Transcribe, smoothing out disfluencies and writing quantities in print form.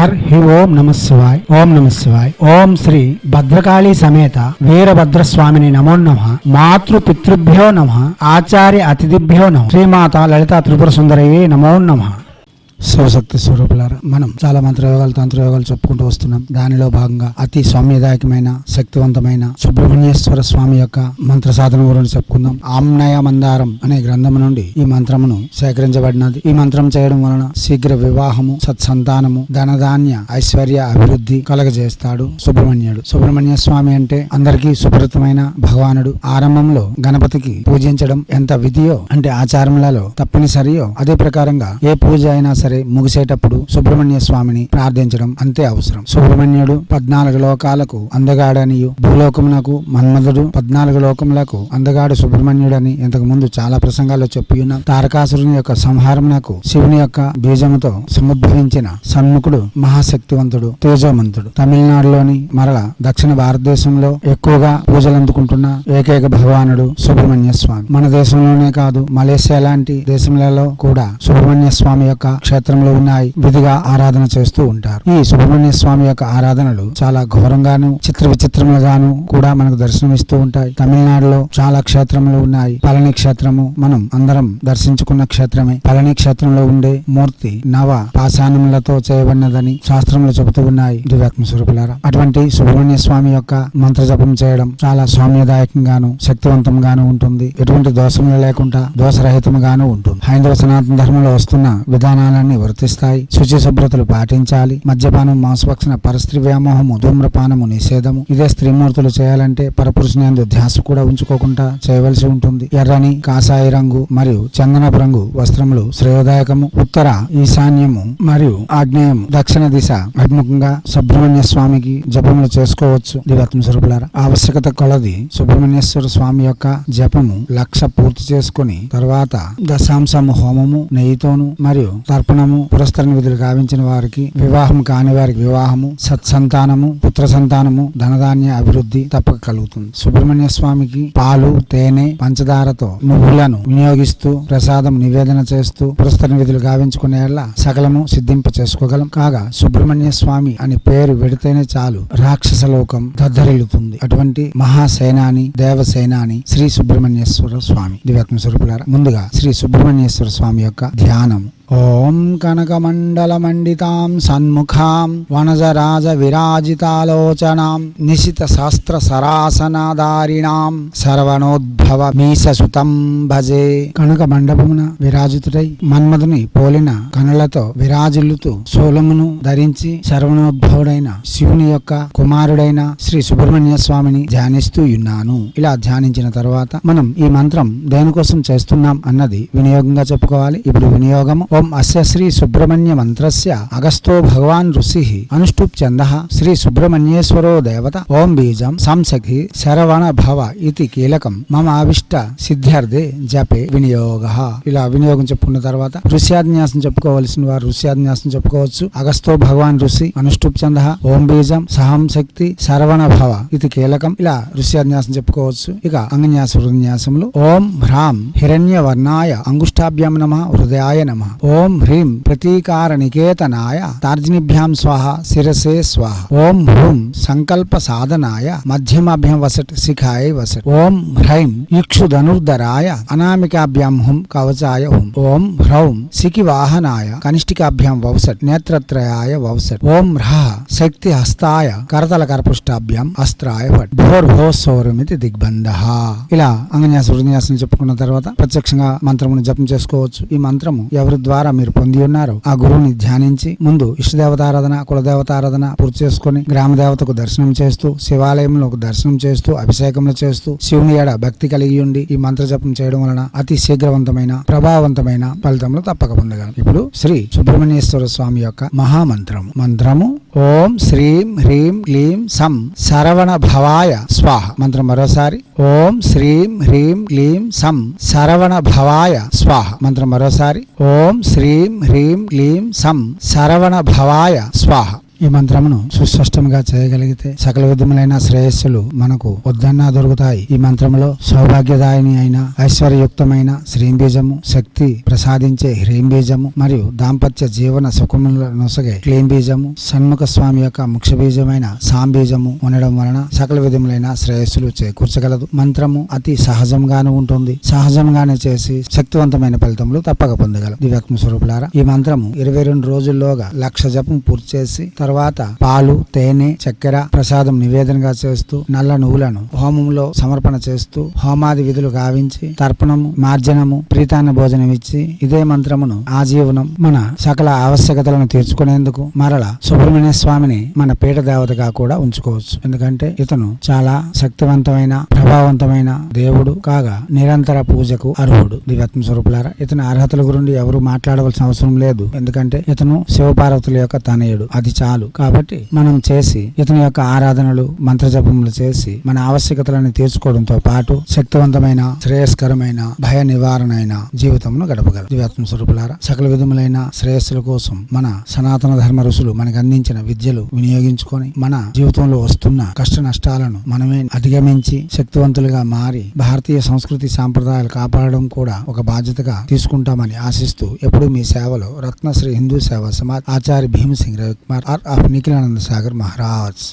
హి ఓం నమ శివాయ్. ఓం నమ శివాయ్. ఓం శ్రీ భద్రకాళీ సమేత వీరభద్రస్వామిని నమో నమః. మాతృ పితృభ్యో నమః. ఆచార్య అతిథిభ్యో నమః. శ్రీమాత లలితా త్రిపుర సుందరయే నమో నమః. శివశక్తి స్వరూపులారా, మనం చాలా మంత్రయోగాలు తంత్రయోగాలు చెప్పుకుంటూ వస్తున్నాం. దానిలో భాగంగా అతి సౌమ్యదాయకమైన శక్తివంతమైన సుబ్రహ్మణ్యేశ్వర స్వామి యొక్క మంత్ర సాధన గురించి చెప్పుకుందాం. ఆమ్నయ మందారం అనే గ్రంథం నుండి ఈ మంత్రమును సేకరించబడినది. ఈ మంత్రం చేయడం వలన శీఘ్ర వివాహము, సత్సంతానము, ధనధాన్య ఐశ్వర్య అభివృద్ధి కలగజేస్తాడు సుబ్రహ్మణ్యుడు. సుబ్రహ్మణ్య స్వామి అంటే అందరికీ సుప్రతమైన భగవానుడు. ఆరంభంలో గణపతికి పూజించడం ఎంత విధియో అంటే ఆచారములలో తప్పనిసరియో అదే ప్రకారంగా ఏ పూజ అయినా సరే ముగిసేటప్పుడు సుబ్రహ్మణ్య స్వామిని ప్రార్థించడం అంతే అవసరం. సుబ్రహ్మణ్యుడు 14 లోకాలకు అందగాడనియు, భూలోకమునకు మన్మధుడు 14 లోకములకు అందగాడు సుబ్రహ్మణ్యుడని ఇంతకు ముందు చాలా ప్రసంగాల్లో చెప్పి ఉన్నాం. తారకాసురుని యొక్క సంహారమునకు శివుని యొక్క బీజముతో సముద్భవించిన సన్ముఖుడు మహాశక్తివంతుడు, తేజోమంతుడు. తమిళనాడులోని మరల దక్షిణ భారతదేశంలో ఎక్కువగా పూజలు అందుకుంటున్న ఏకైక భగవానుడు సుబ్రహ్మణ్య స్వామి. మన దేశంలోనే కాదు, మలేషియా లాంటి దేశంలో కూడా సుబ్రహ్మణ్య స్వామి యొక్క క్షేత్రంలో ఉన్నాయి. విధిగా ఆరాధన చేస్తూ ఉంటారు. ఈ సుబ్రహ్మణ్య స్వామి యొక్క ఆరాధనలు చాలా ఘోరంగాను చిత్ర విచిత్రములుగాను కూడా మనకు దర్శనమిస్తూ ఉంటాయి. తమిళనాడులో చాలా క్షేత్రములు ఉన్నాయి. పళని క్షేత్రము మనం అందరం దర్శించుకున్న క్షేత్రమే. పళని క్షేత్రంలో ఉండే మూర్తి నవ పాషాణములతో చేయబడినదని శాస్త్రములు చెబుతూ ఉన్నాయి. దివ్యాత్మ స్వరూపులారా, అటువంటి సుబ్రహ్మణ్య స్వామి యొక్క మంత్ర జపం చేయడం చాలా సౌమ్యదాయకంగాను శక్తివంతంగాను ఉంటుంది. ఎటువంటి దోషములు లేకుండా దోషరహితముగాను ఉంటుంది. హైందవ సనాతన ధర్మంలో వస్తున్న విధానాలన్నీ వర్తిస్తాయి. శుచి శుభ్రతలు పాటించాలి. మద్యపానం, మాంసభక్షణ, పరస్త్రీ వ్యామోహము, ధూమ్రపానము నిషేధము. ఇదే స్త్రీమూర్తులు చేయాలంటే పరపురుషునందు ధ్యాస కూడా ఉంచుకోకుండా చేయవలసి ఉంటుంది. ఎర్రని, కాషాయ రంగు మరియు చందనపు రంగు వస్త్రములు శ్రేయోదాయకము. ఉత్తర, ఈశాన్యము మరియు ఆగ్నేయము, దక్షిణ దిశ అభిముఖంగా సుబ్రహ్మణ్య స్వామికి జపములు చేసుకోవచ్చు. దివ్యాత్మ స్వరూపులారా, ఆవశ్యకత కొలది సుబ్రహ్మణ్యేశ్వర స్వామి యొక్క జపము 1,00,000 పూర్తి చేసుకుని తర్వాత దశాంశము హోమము నెయ్యితోను మరియు తర్పణము, పురస్కరణ విధులు గావించిన వారికి, వివాహం కాని వారికి వివాహము, సత్సంతానము, పుత్ర సంతానము, ధనధాన్య అభివృద్ధి తప్పక కలుగుతుంది. సుబ్రహ్మణ్య స్వామికి పాలు, తేనె, పంచదారతో నువ్వులను వినియోగిస్తూ ప్రసాదం నివేదన చేస్తూ పురస్కరణ విధులు గావించుకునేలా సకలము సిద్ధింప చేసుకోగలం. కాగా సుబ్రహ్మణ్య స్వామి అని పేరు పెడితేనే చాలు రాక్షస లోకం దద్దరిల్లుతుంది. అటువంటి మహాసేనాని, దేవసేనాని శ్రీ సుబ్రహ్మణ్యేశ్వర స్వామి. దివ్యాత్మ స్వరూపులారా, ముందుగా శ్రీ సుబ్రహ్మణ్యేశ్వర స్వామి యొక్క ధ్యానం. ఓం కనకమండల మండితాం సన్ముఖాం వనజరాజ విరాజితాలోచనాం నిశిత శాస్త్ర సరాసనాదారిణాం సర్వనోద్భవ మీససుతం భజే. కనక మండపమున విరాజితుడై మన్మధుని పోలిన కనులతో విరాజిల్లుతూ శూలమును ధరించి సర్వనోద్భవుడైన శివుని యొక్క కుమారుడైన శ్రీ సుబ్రహ్మణ్య స్వామిని ధ్యానిస్తూ ఉన్నాను. ఇలా ధ్యానించిన తర్వాత మనం ఈ మంత్రం దేనికోసం చేస్తున్నాం అన్నది వినియోగంగా చెప్పుకోవాలి. ఇప్పుడు వినియోగము. ఓం అస్య శ్రీ సుబ్రహ్మణ్య మంత్రస్య అగస్తో భగవాన్ ఋషి అనుష్ఠుప్ ఛందః శ్రీ సుబ్రహ్మణ్యేశ్వరో దేవత ఓం బీజం సంసఖి శరవణ భవ ఇది కీలకం మమ అవిష్ట సిద్ధ్యర్థే జపే వినియోగః. ఇలా వినియోగం చెప్పుకున్న తర్వాత ఋష్యాన్యాసం చెప్పుకోవలసిన వారు ఋష్యాన్యాసం చెప్పుకోవచ్చు. అగస్తో భగవాన్ ఋషి అనుష్ఠుప్ ఛందః ఓం బీజం సహం శక్తి శరవణ భవ ఇది కీలకం. ఇలా ఋష్యాన్యాసం చెప్పుకోవచ్చు. ఇక అంగన్యాస హృన్యాసములు. ఓం హ్రాం హిరణ్య వర్ణాయ అంగుష్టాభ్యాం నమః హృదయాయ నమః. ఓం హ్రీం ప్రతీకార నికేతనాయ తార్జనిభ్యాం స్వాహ శిరసే స్వాహ. ఓం హ్రూం సంకల్ప సాధనాయ మధ్యమాభ్యాం వసట్ శిఖాయ వసట్. ఓం హ్రైం ఇక్షుధనుర్ధరాయ అనామికాభ్యాం హుం కవచాయ హుం. ఓం హ్రౌం శిఖివాహనాయ కనిష్ఠికాభ్యాం వౌసట్ నేత్రత్రయాయ వౌసట్. ఓం హ్రః శక్తి హస్తాయ కరతల కరపుష్టాభ్యాం అస్త్రాయ ఫట్. భోర్భోస్సౌరమితి దిగ్బంధః. ఇలా అంగన్యాస హృన్యాసం చెప్పుకున్న తర్వాత ప్రత్యక్షంగా మంత్రమును జపం చేసుకోవచ్చు. ఈ మంత్రము ఎవరి ద్వారా మీరు పొంది ఉన్నారో ఆ గురువుని ధ్యానించి ముందు ఇష్టదేవతారాధన, కులదేవతారాధన పూర్తి చేసుకుని గ్రామ దేవతకు దర్శనం చేస్తూ, శివాలయంలో దర్శనం చేస్తూ, అభిషేకములు చేస్తూ, శివుని ఏడ భక్తి కలిగి ఉండి ఈ మంత్ర జపం చేయడం వలన అతి శీఘ్రవంతమైన ప్రభావవంతమైన ఫలితములు తప్పక పొందగలం. ఇప్పుడు శ్రీ సుబ్రహ్మణ్యేశ్వర స్వామి యొక్క మహామంత్రము. మంత్రము ఓం శ్రీం హ్రీం క్లీం సం శరవణ భవాయ స్వాహ. మంత్రం మరోసారి. ఓం శ్రీం హ్రీం క్లీం సం శరవణ భవాయ స్వాహ. మంత్రం మరోసారి. ఓం శ్రీం హ్రీం క్లీం సం శరవణ భవాయ స్వాహ. ఈ మంత్రమును సుస్పష్టంగా చేయగలిగితే సకల విధములైన శ్రేయస్సులు మనకు వద్దన్నా దొరుకుతాయి. ఈ మంత్రములో సౌభాగ్యదాయిని అయిన ఐశ్వర్యయుక్తమైన శ్రీం బీజము, శక్తి ప్రసాదించే హ్రీం బీజము మరియు దాంపత్య జీవన సుఖముల నొసగే క్లీం బీజము, షణ్ముఖ స్వామి యొక్క ముఖ్య బీజమైన సాం బీజము ఉండడం వలన సకల విధములైన శ్రేయస్సులు చేకూర్చగలదు. మంత్రము అతి సహజంగాను ఉంటుంది. సహజంగానే చేసి శక్తివంతమైన ఫలితములు తప్పక పొందగలరు. దివ్యాత్మ స్వరూపులారా, ఈ మంత్రము 22 రోజుల్లోగా 1,00,000 జపం పూర్తి చేసి తర్వాత పాలు, తేనె, చక్కెర ప్రసాదం నివేదనగా చేస్తూ నల్ల నువ్వులను హోమంలో సమర్పణ చేస్తూ హోమాది విధులు గావించి తర్పణము, మార్జనము, ప్రీతాన్న భోజనం ఇచ్చి ఇదే మంత్రమును ఆజీవనం మన సకల ఆవశ్యకతలను తీర్చుకునేందుకు మరల సుబ్రహ్మణ్య స్వామిని మన పీఠ దేవతగా కూడా ఉంచుకోవచ్చు. ఎందుకంటే ఇతను చాలా శక్తివంతమైన ప్రభావవంతమైన దేవుడు కాగా నిరంతర పూజకు అర్హుడు. దివ్యాత్మ స్వరూపులారా, ఇతని అర్హతల గురించి ఎవరు మాట్లాడవలసిన అవసరం లేదు. ఎందుకంటే ఇతను శివపార్వతుల యొక్క తనయుడు. అది చాలు. కాబట్టి మనం చేసి ఇతని యొక్క ఆరాధనలు, మంత్రజపములు చేసి మన ఆవశ్యకతలను తీర్చుకోవడంతో పాటు శక్తివంతమైన, శ్రేయస్కరమైన, భయ నివారణ అయిన జీవితమును గడపగలరు. దివ్యాత్మ స్వరూపులారా, సకల విధములైన శ్రేయస్సుల కోసం మన సనాతన ధర్మ ఋషులు మనకు అందించిన విద్యలు వినియోగించుకొని మన జీవితంలో వస్తున్న కష్ట నష్టాలను మనమే అధిగమించి శక్తివంతులుగా మారి భారతీయ సంస్కృతి సాంప్రదాయాలు కాపాడడం కూడా ఒక బాధ్యతగా తీసుకుంటామని ఆశిస్తూ ఎప్పుడు మీ సేవలో రత్నశ్రీ హిందూ సేవా సమాజ్ ఆచార్య భీమసింగ్ రవికుమార్ ఆఫ్ నిఖిలానంద సాగర్ మహారాజ్.